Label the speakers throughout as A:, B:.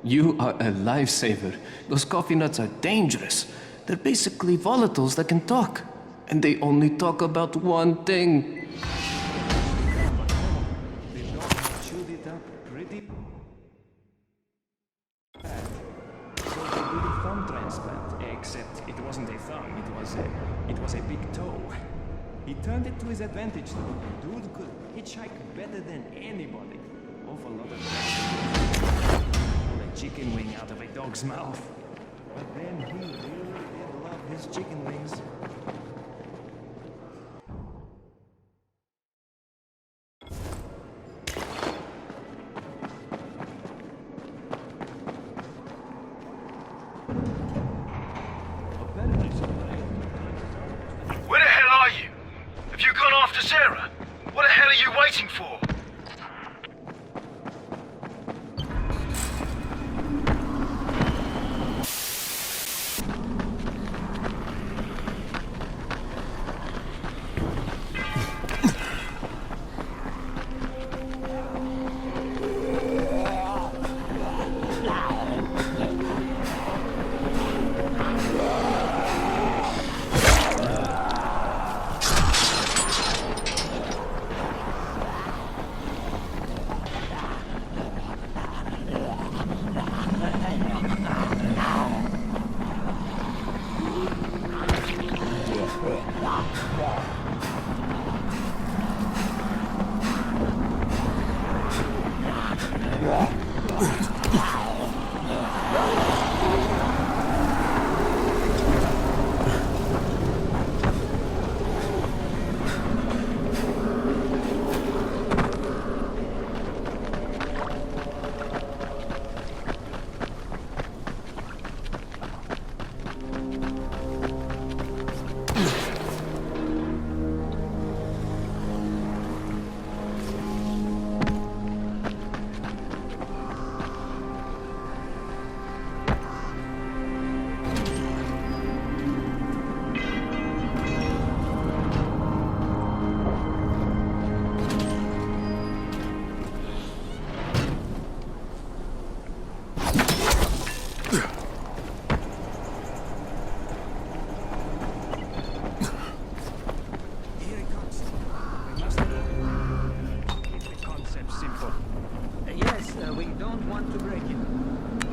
A: You are a lifesaver. Those coffee nuts are dangerous. They're basically volatiles that can talk. And they only talk about one thing.
B: Except it wasn't a thumb, it was a big toe. He turned it to his advantage though. Dude could hitchhike better than anybody. Awful lot of pull a chicken wing out of a dog's mouth. But then he really did love his chicken wings.
C: Where the hell are you? Have you gone after Sarah? What the hell are you waiting for?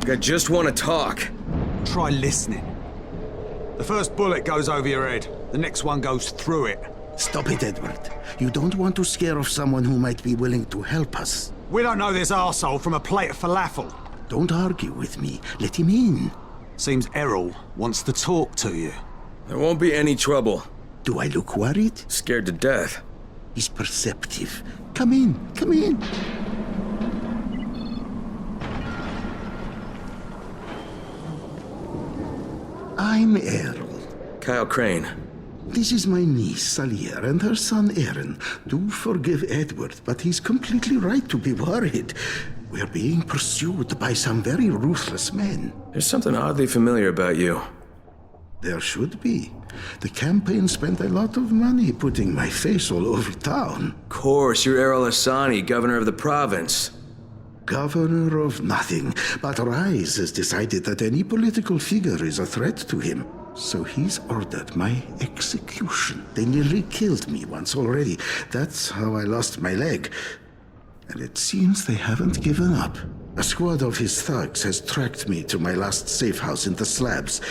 D: I just want to talk.
E: Try listening. The first bullet goes over your head. The next one goes through it.
F: Stop it, Edward. You don't want to scare off someone who might be willing to help us.
E: We don't know this arsehole from a plate of falafel.
F: Don't argue with me. Let him in.
E: Seems Errol wants to talk to you.
D: There won't be any trouble.
F: Do I look worried?
D: Scared to death.
F: He's perceptive. Come in. Come in. I'm Errol.
D: Kyle Crane.
F: This is my niece, Salier, and her son, Aaron. Do forgive Edward, but he's completely right to be worried. We're being pursued by some very ruthless men.
D: There's something oddly familiar about you.
F: There should be. The campaign spent a lot of money putting my face all over town.
D: Of course, you're Errol Hassani, governor of the province.
F: Governor of nothing, but Rise has decided that any political figure is a threat to him. So he's ordered my execution. They nearly killed me once already. That's how I lost my leg. And it seems they haven't given up. A squad of his thugs has tracked me to my last safe house in the slabs.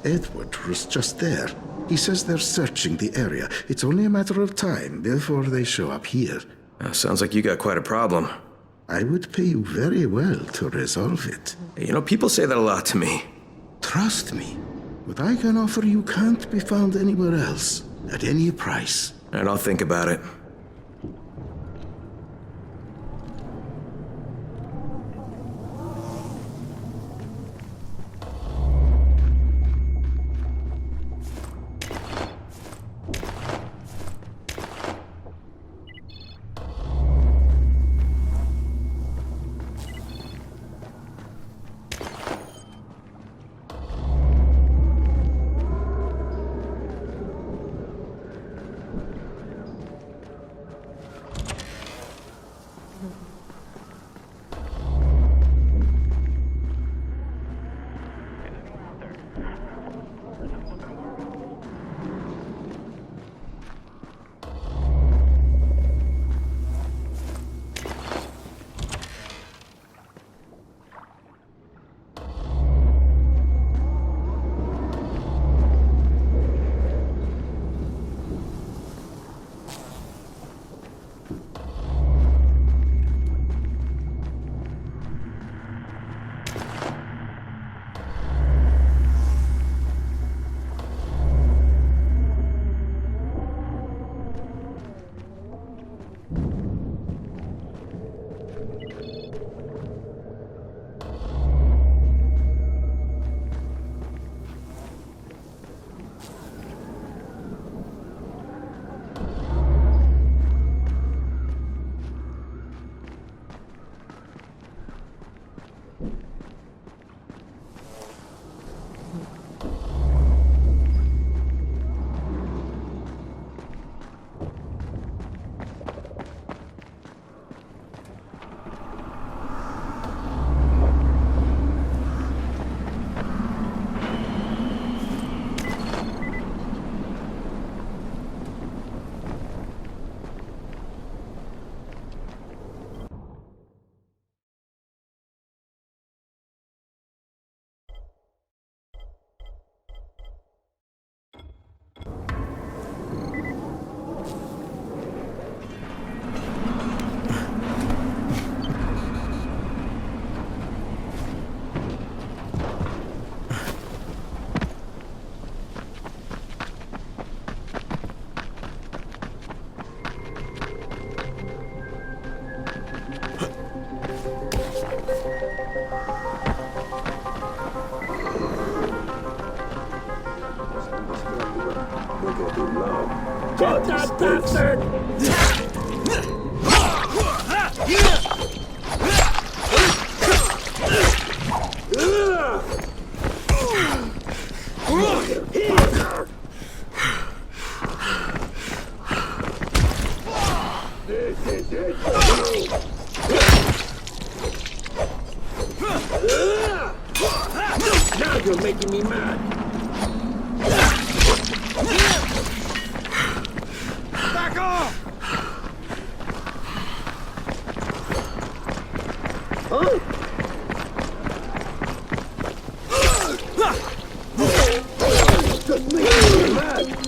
F: Edward was just there. He says they're searching the area. It's only a matter of time before they show up here.
D: Sounds like you got quite a problem.
F: I would pay you very well to resolve it.
D: You know, people say that a lot to me.
F: Trust me, what I can offer you can't be found anywhere else, at any price.
D: And I'll think about it.
G: Now you're making me mad.
E: Back off!
G: Huh? Just making me mad.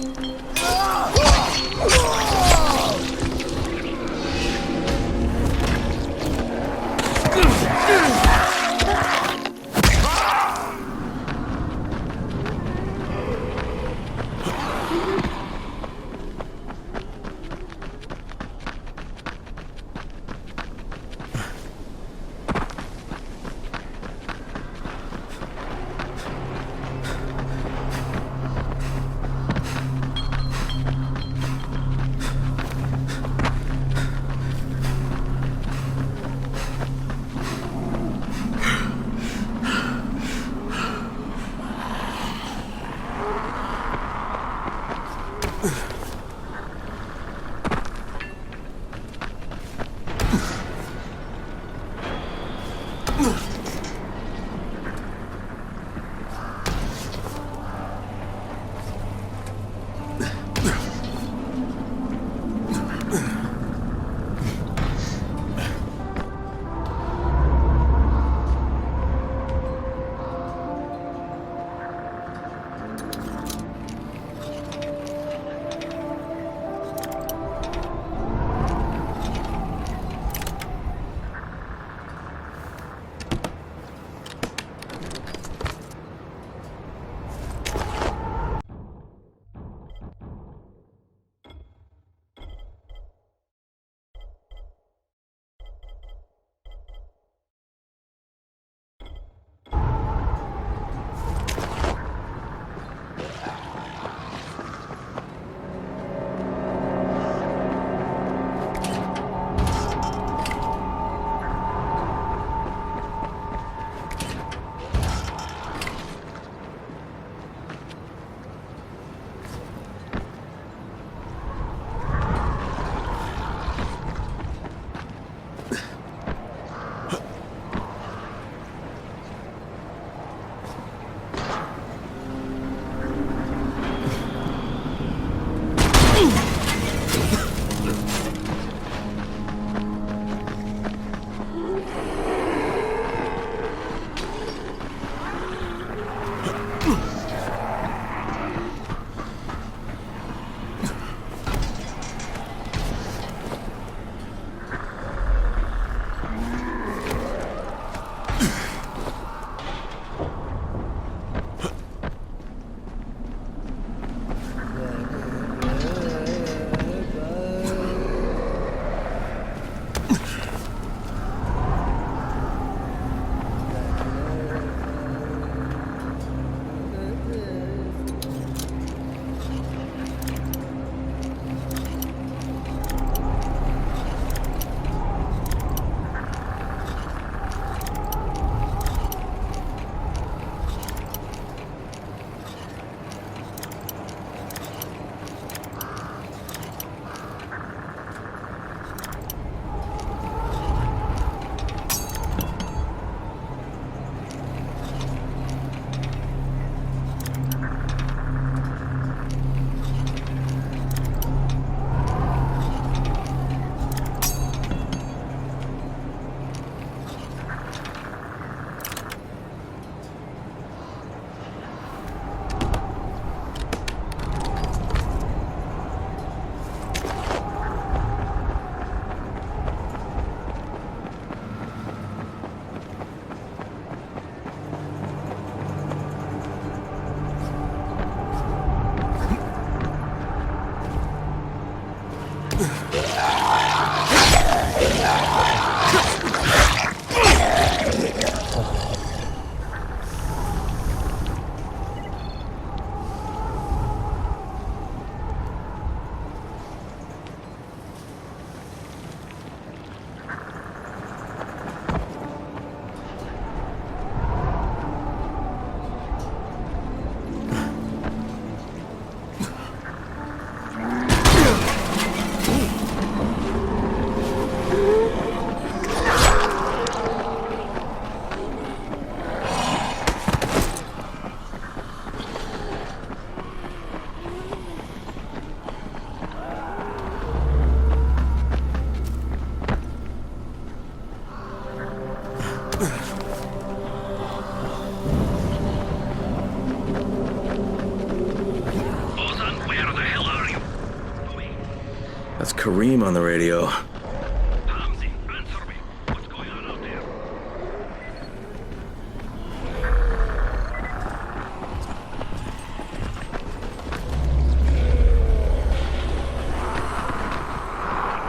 D: That's Kareem on the radio.
C: Hamzy, answer me. What's going on out there?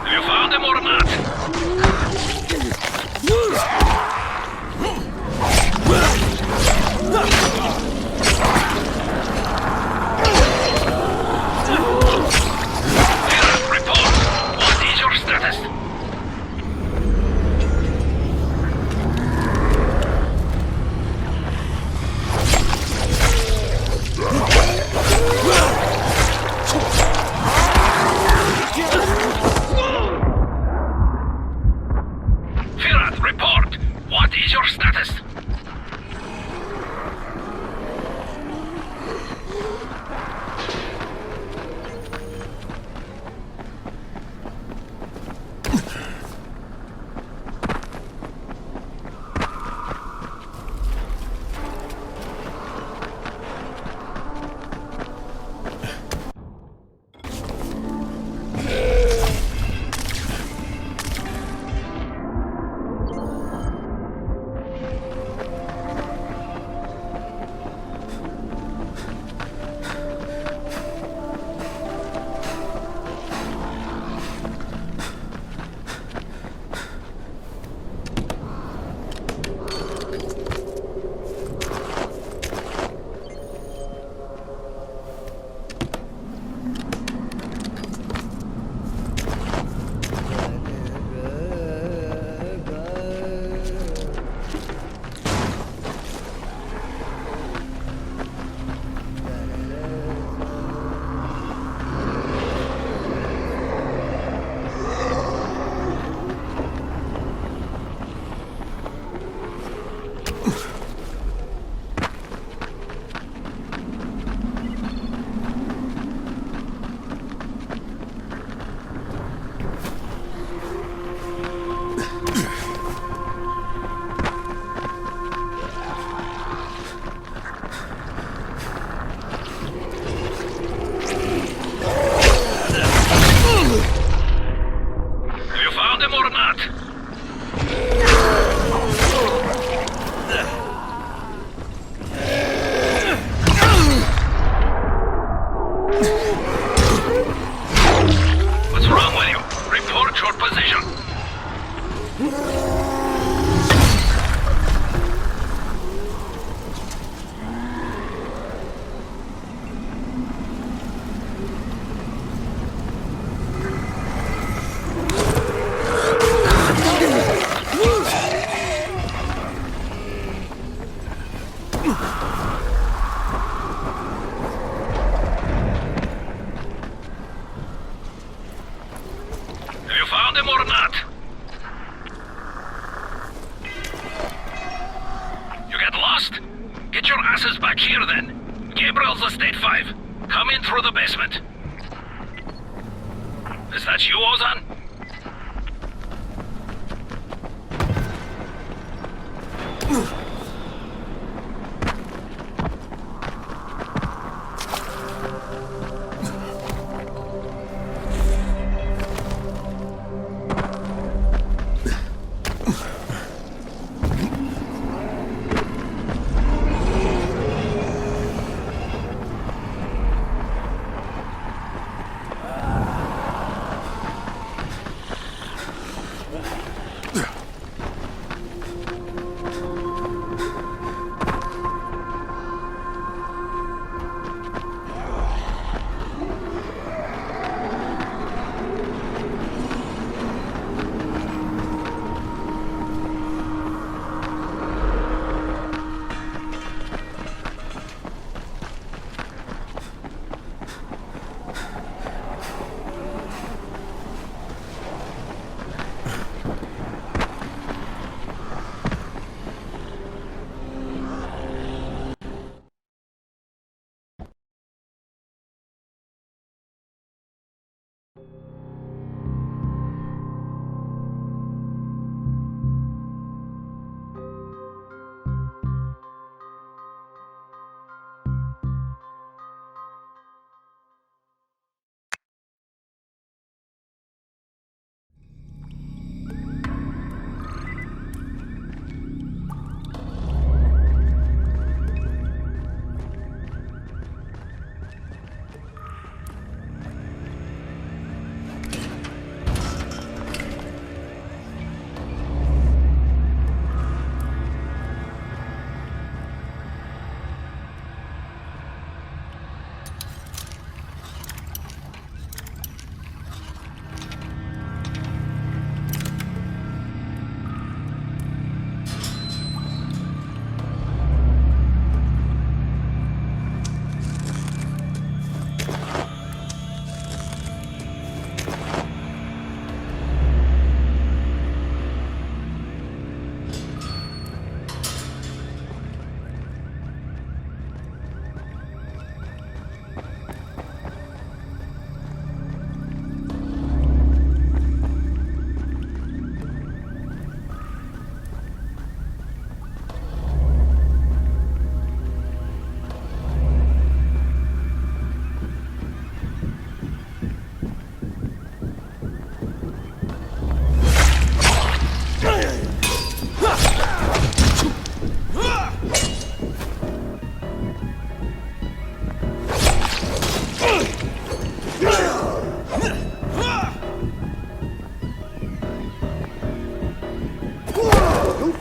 C: Have you found him or not?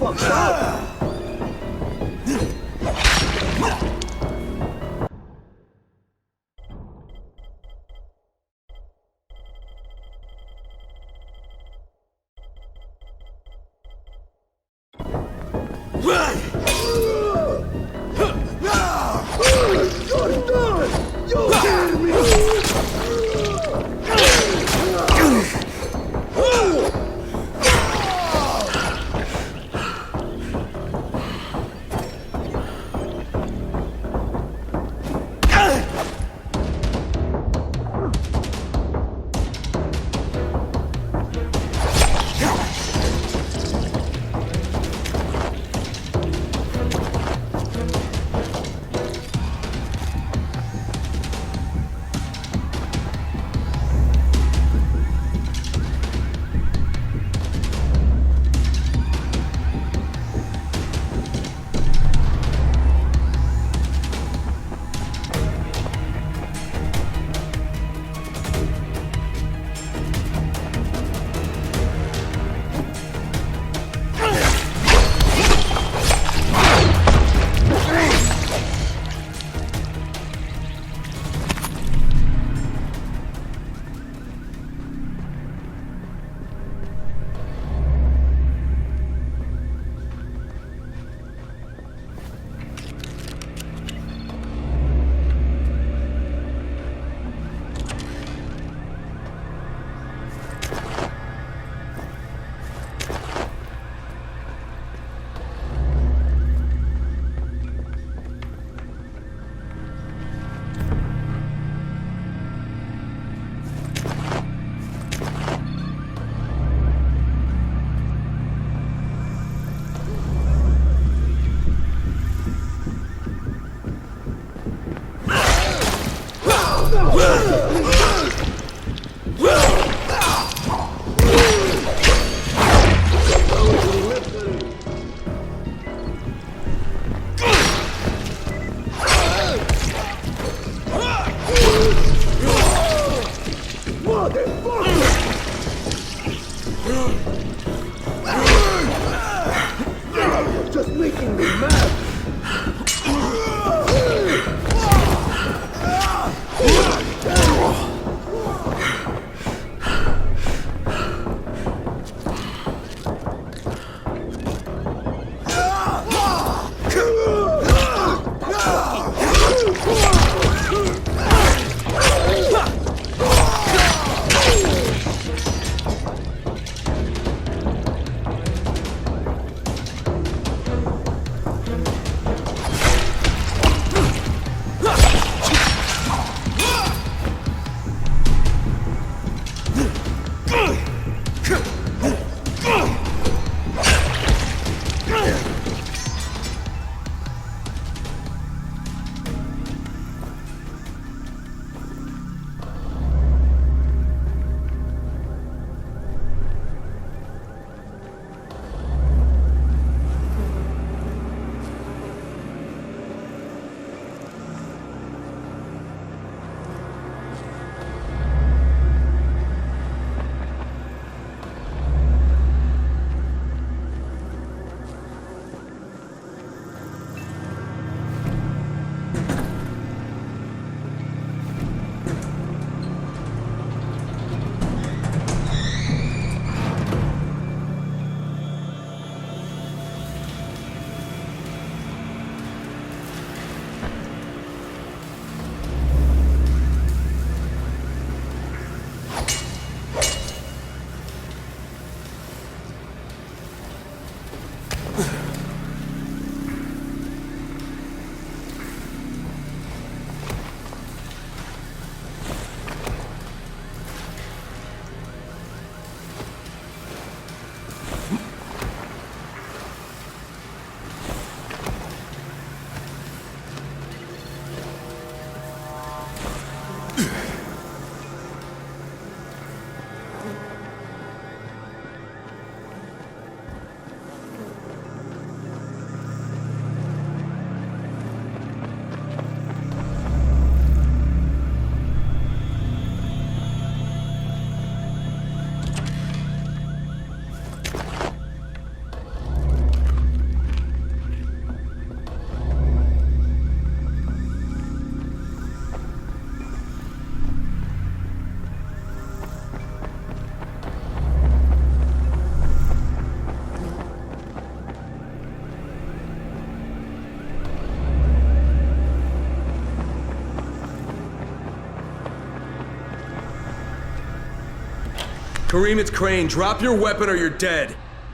G: fucked up. Just making me mad.
D: Kareem, it's Crane. Drop your weapon or you're dead.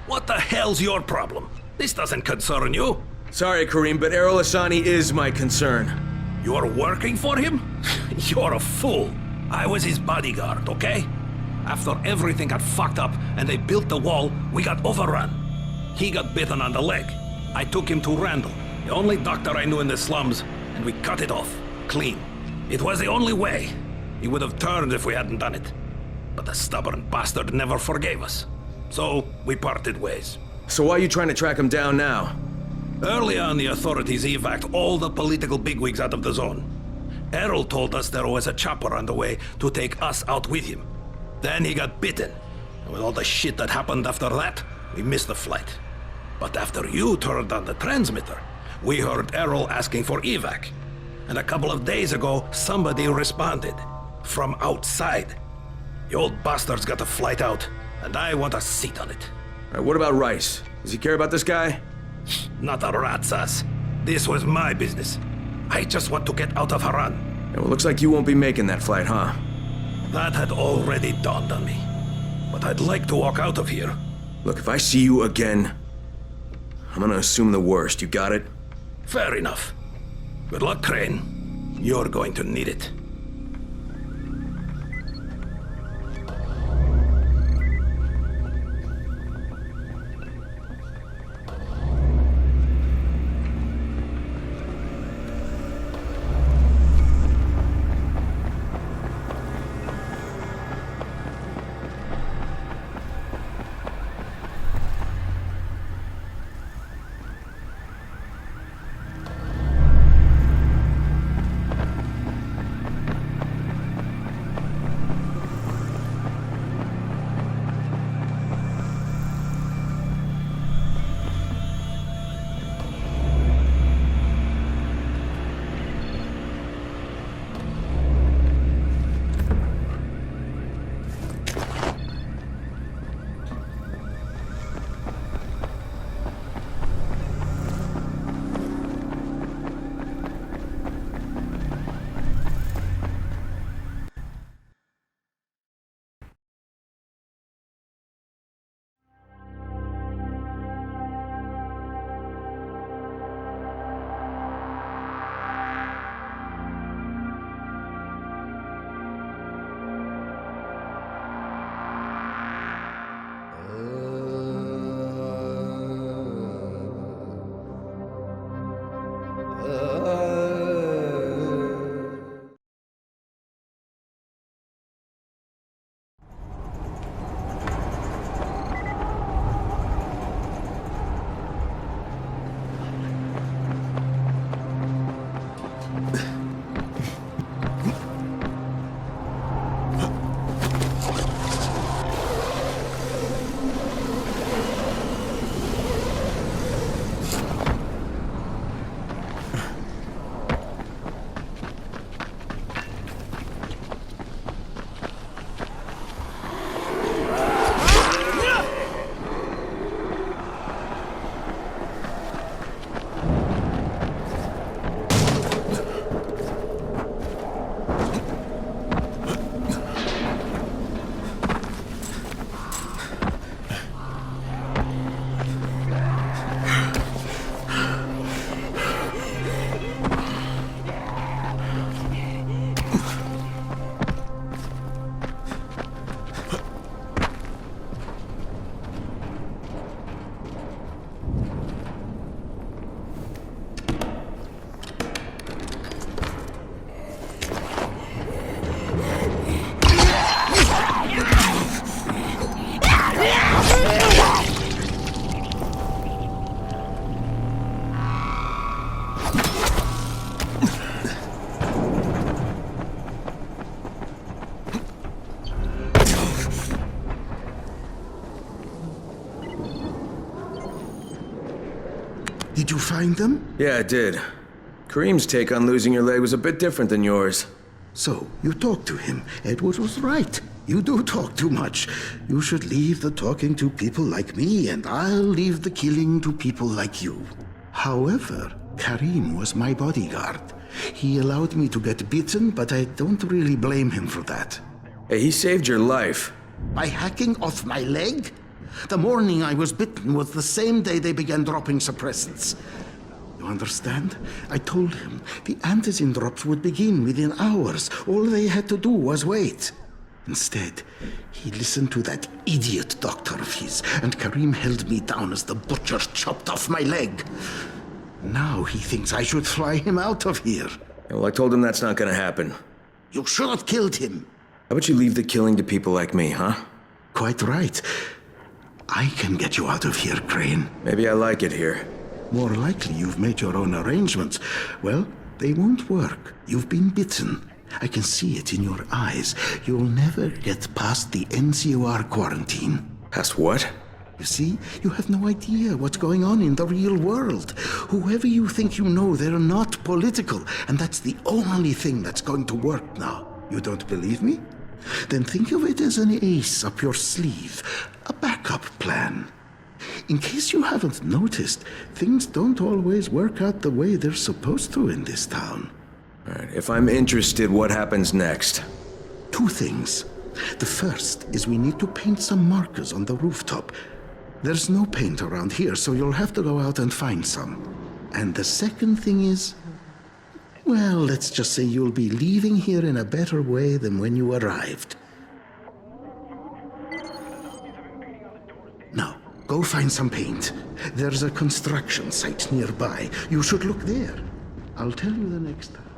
H: What the hell's your problem? This doesn't concern you.
D: Sorry, Kareem, but Errol Hassani is my concern.
H: You're working for him? You're a fool. I was his bodyguard, okay? After everything got fucked up and they built the wall, we got overrun. He got bitten on the leg. I took him to Randall, the only doctor I knew in the slums, and we cut it off, clean. It was the only way. He would have turned if we hadn't done it. But the stubborn bastard never forgave us. So, we parted ways.
D: So why are you trying to track him down now?
H: Early on, the authorities evac'd all the political bigwigs out of the zone. Errol told us there was a chopper on the way to take us out with him. Then he got bitten. And with all the shit that happened after that, we missed the flight. But after you turned on the transmitter, we heard Errol asking for evac. And a couple of days ago, somebody responded. From outside. The old bastard's got a flight out, and I want a seat on it.
D: All right, what about Rice? Does he care about this guy?
H: Not a rat's ass. This was my business. I just want to get out of Harran.
D: Yeah, well, looks like you won't be making that flight, huh?
H: That had already dawned on me. But I'd like to walk out of here.
D: Look, if I see you again, I'm gonna assume the worst. You got it?
H: Fair enough. Good luck, Crane. You're going to need it.
F: Did you find them?
D: Yeah, I did. Kareem's take on losing your leg was a bit different than yours.
F: So, you talked to him. Edward was right. You do talk too much. You should leave the talking to people like me, and I'll leave the killing to people like you. However, Kareem was my bodyguard. He allowed me to get bitten, but I don't really blame him for that.
D: Hey, he saved your life.
F: By hacking off my leg? The morning I was bitten was the same day they began dropping suppressants. You understand? I told him the antizin drops would begin within hours. All they had to do was wait. Instead, he listened to that idiot doctor of his, and Karim held me down as the butcher chopped off my leg. Now he thinks I should fly him out of here.
D: Well, I told him that's not gonna happen.
F: You should have killed him.
D: How about you leave the killing to people like me, huh?
F: Quite right. I can get you out of here, Crane.
D: Maybe I like it here.
F: More likely you've made your own arrangements. Well, they won't work. You've been bitten. I can see it in your eyes. You'll never get past the NCOR quarantine.
D: Past what?
F: You see, you have no idea what's going on in the real world. Whoever you think you know, they're not political, and that's the only thing that's going to work now. You don't believe me? Then think of it as an ace up your sleeve, a backup plan. In case you haven't noticed, things don't always work out the way they're supposed to in this town.
D: All right, if I'm interested, what happens next?
F: Two things. The first is we need to paint some markers on the rooftop. There's no paint around here, so you'll have to go out and find some. And the second thing is, well, let's just say you'll be leaving here in a better way than when you arrived. Now, go find some paint. There's a construction site nearby. You should look there. I'll tell you the next time.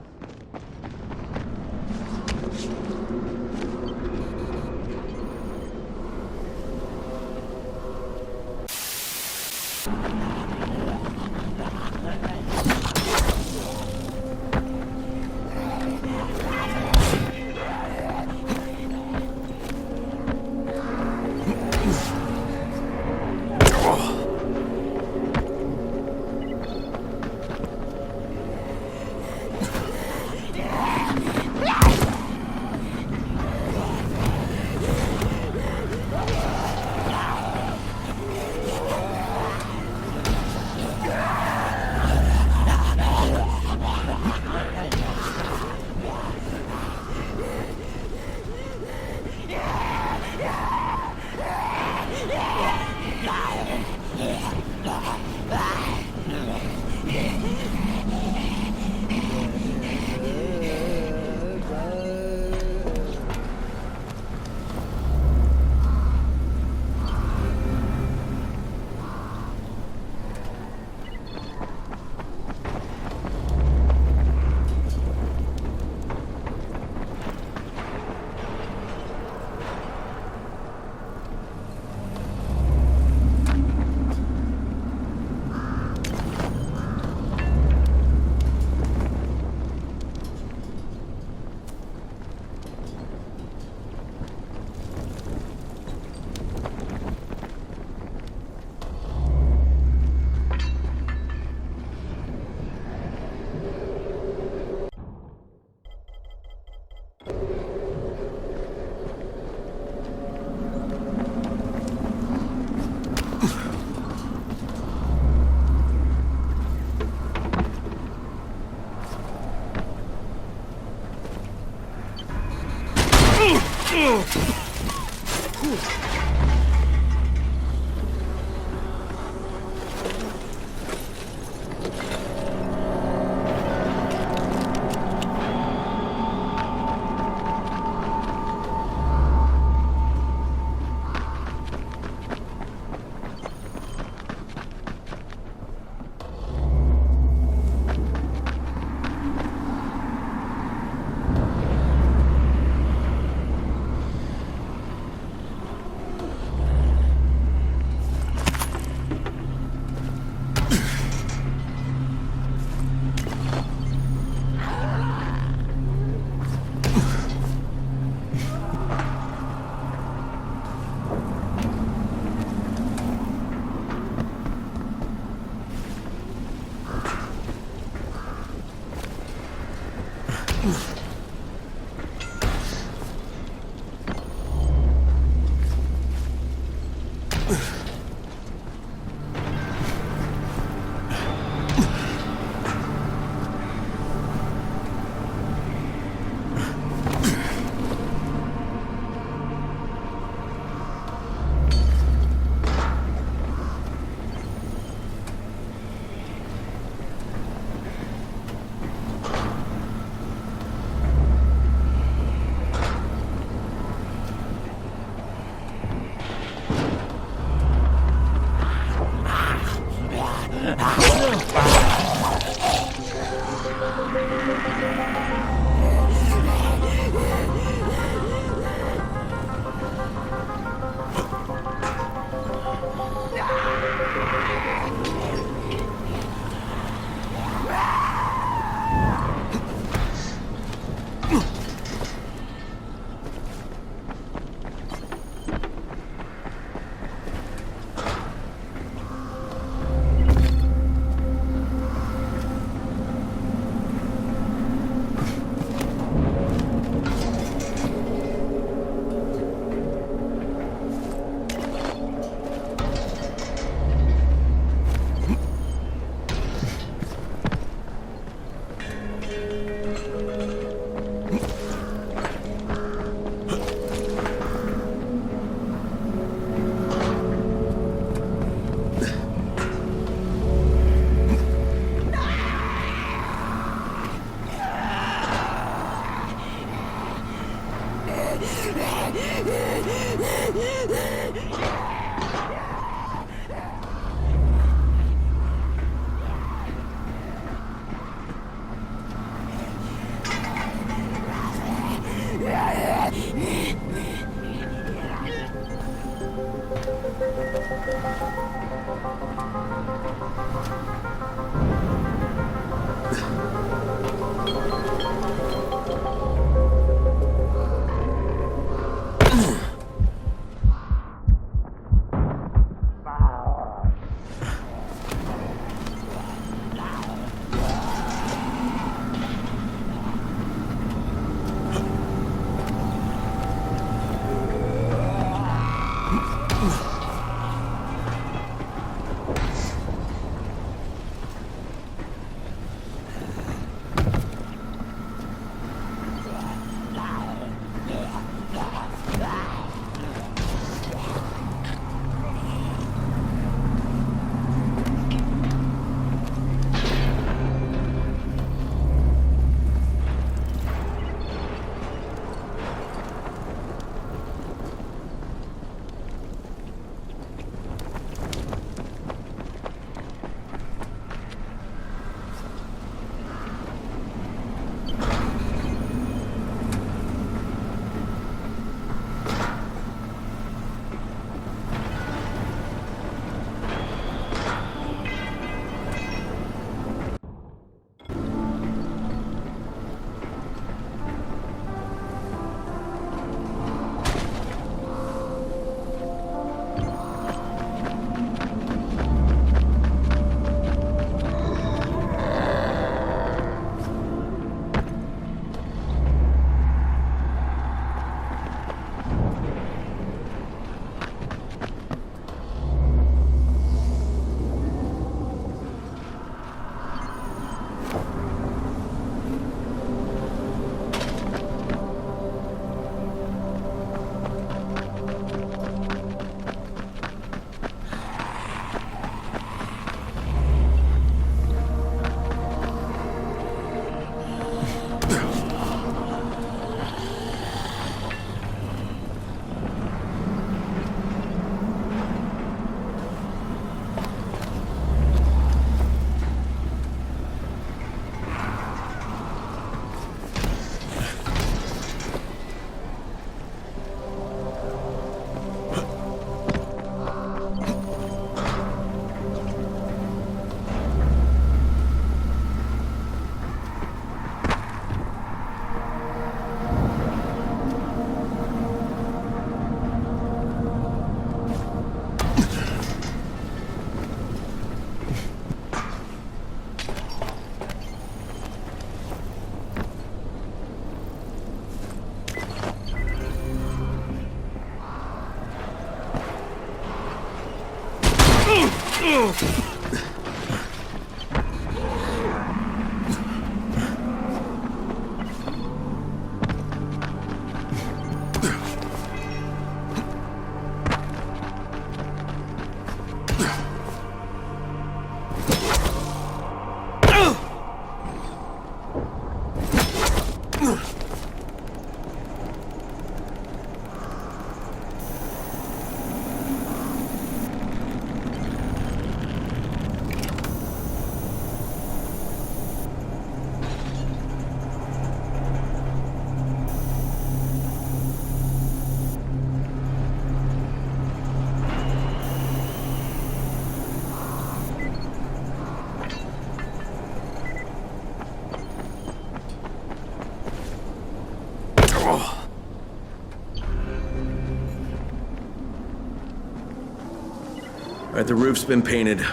D: Alright, the roof's been painted.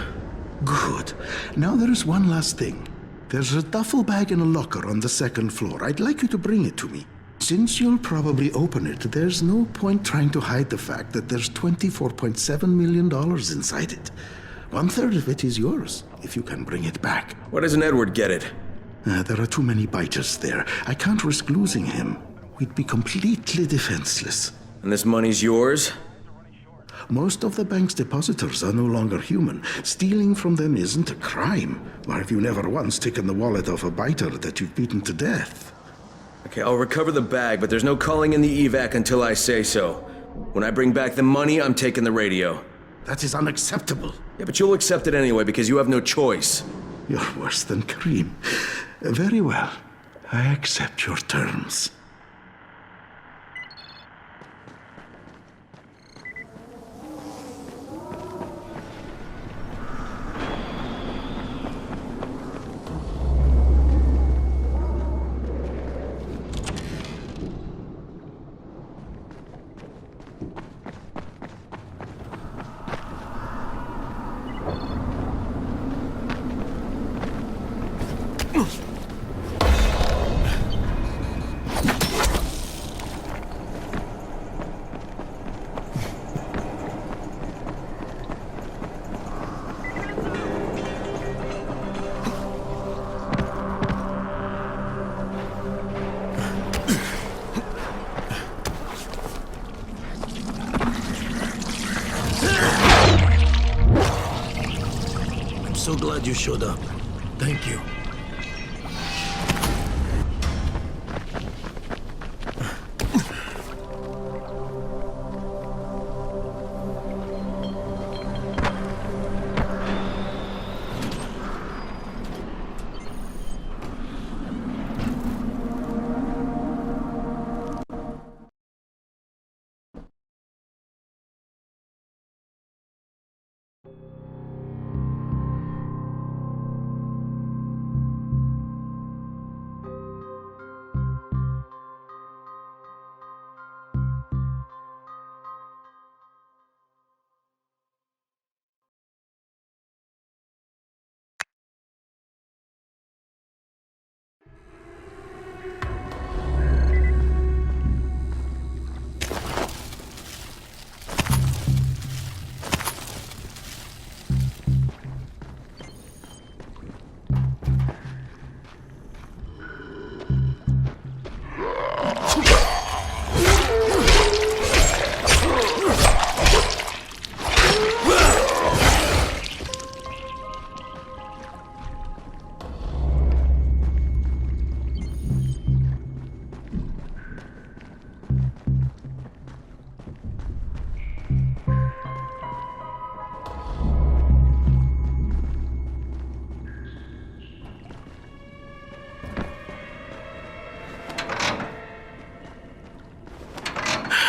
F: Good. Now there is one last thing. There's a duffel bag in a locker on the second floor. I'd like you to bring it to me. Since you'll probably open it, there's no point trying to hide the fact that there's $24.7 million inside it. 1/3 of it is yours, if you can bring it back.
D: Why doesn't Edward get it?
F: There are too many biters there. I can't risk losing him. We'd be completely defenseless.
D: And this money's yours?
F: Most of the bank's depositors are no longer human. Stealing from them isn't a crime. Or have you never once taken the wallet of a biter that you've beaten to death?
D: Okay, I'll recover the bag, but there's no calling in the evac until I say so. When I bring back the money, I'm taking the radio.
F: That is unacceptable.
D: Yeah, but you'll accept it anyway because you have no choice.
F: You're worse than Kareem. Very well. I accept your terms.
H: So glad you showed up. Thank you.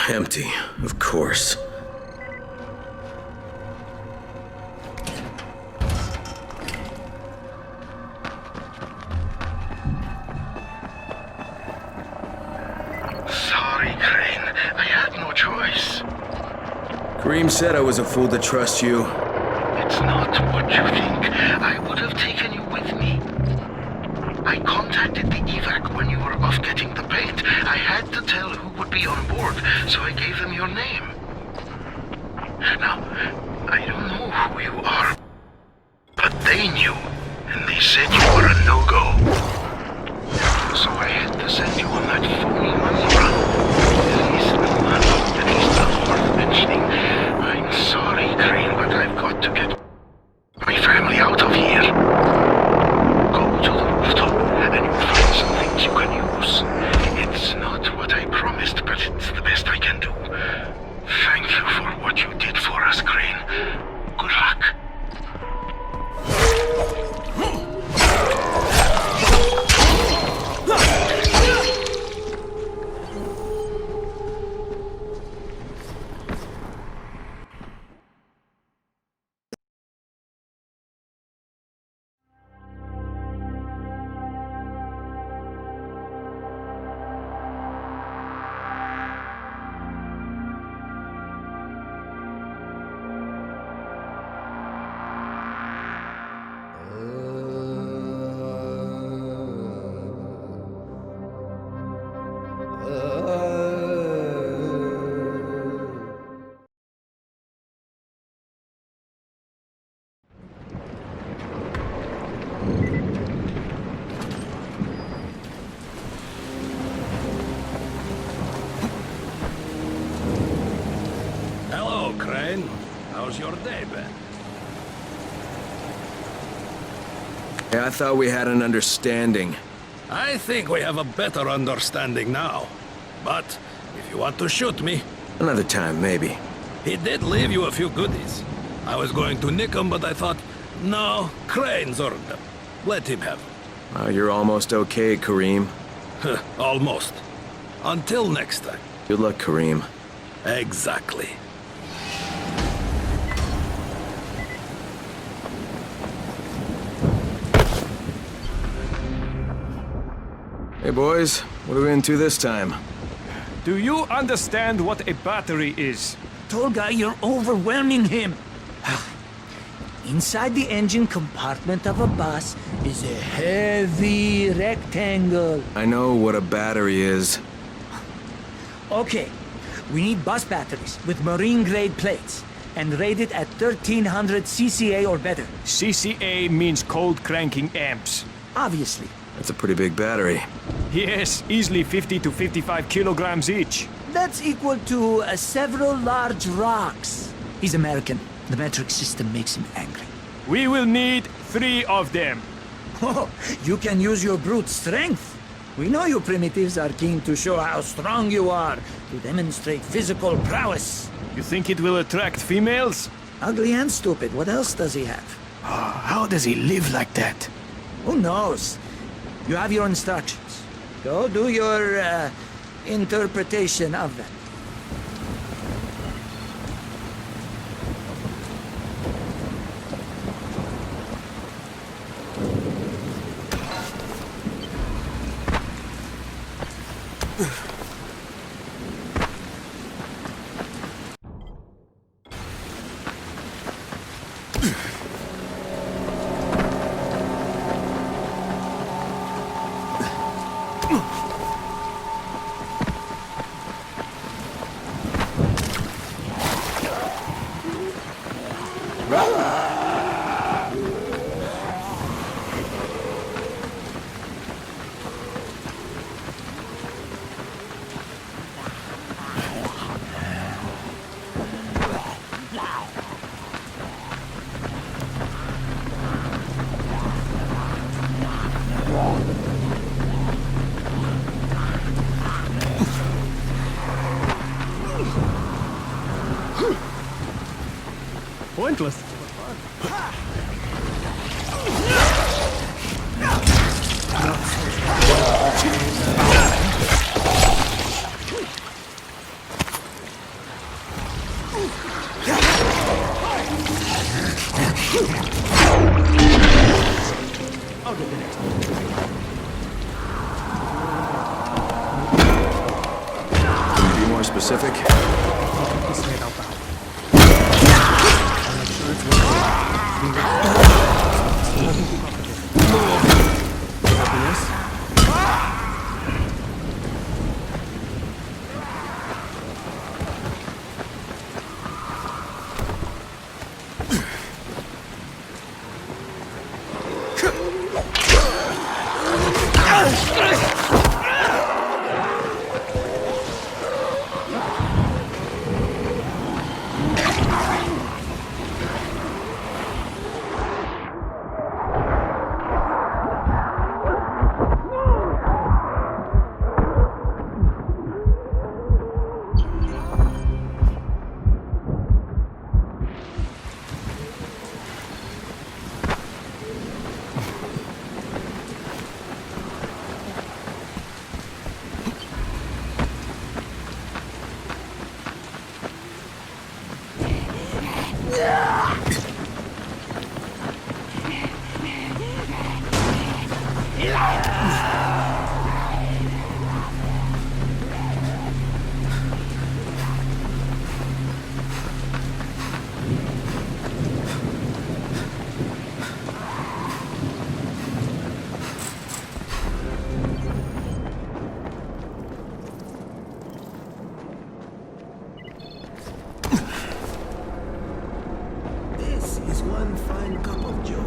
D: Empty, of course.
F: Sorry, Crane. I had no choice.
D: Kareem said I was a fool to trust you.
F: It's not what you think. I would have taken you with me. I contacted the evac when you were off getting the paint. I had to tell who would be on board, so I gave them your name. Now, I don't know who you are, but they knew, and they said you were a no-go. So I had to send you on that phony money run. At least no one that is not worth mentioning. I'm sorry, Crane, but I've got to get my family out of here. Go to the rooftop, and you'll find some things you can use. It's not what I promised, but it's the best I can do. Thank you for what you did for us, Crane. Good luck.
H: Hello, Crane. How's your day been?
D: Yeah, I thought we had an understanding.
H: I think we have a better understanding now. But if you want to shoot me,
D: Another time, maybe.
H: he did leave you a few goodies. I was going to nick them, but I thought, no, Crane's earned them. Let him have them.
D: You're almost okay, Kareem.
H: Almost. Until next time.
D: Good luck, Kareem.
H: Exactly.
D: Hey, boys. What are we into this time?
B: Do you understand what a battery is?
I: Tall guy, you're overwhelming him. Inside the engine compartment of a bus is a heavy rectangle.
D: I know what a battery is.
I: Okay, we need bus batteries with marine-grade plates and rated at 1300 CCA or better.
B: CCA means cold cranking amps.
I: Obviously.
D: That's a pretty big battery.
B: Yes, easily 50 to 55 kilograms each.
I: That's equal to several large rocks. He's American. The metric system makes him angry.
B: We will need 3 of them.
I: Oh, you can use your brute strength. We know you primitives are keen to show how strong you are, to demonstrate physical prowess.
B: You think it will attract females?
I: Ugly and stupid. What else does he have?
A: How does he live like that?
I: Who knows? You have your instructions. Go do your interpretation of them.
B: Pointless.
A: I'll get the next one.
D: Can you be more specific?
A: This made out loud. I'm not sure it's working. Nothing too complicated. You happy, yes?
F: This is one fine cup of joe.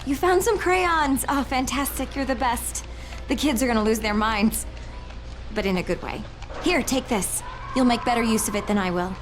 J: You found some crayons! Oh, fantastic, you're the best. The kids are gonna lose their minds. But in a good way. Here, take this. You'll make better use of it than I will.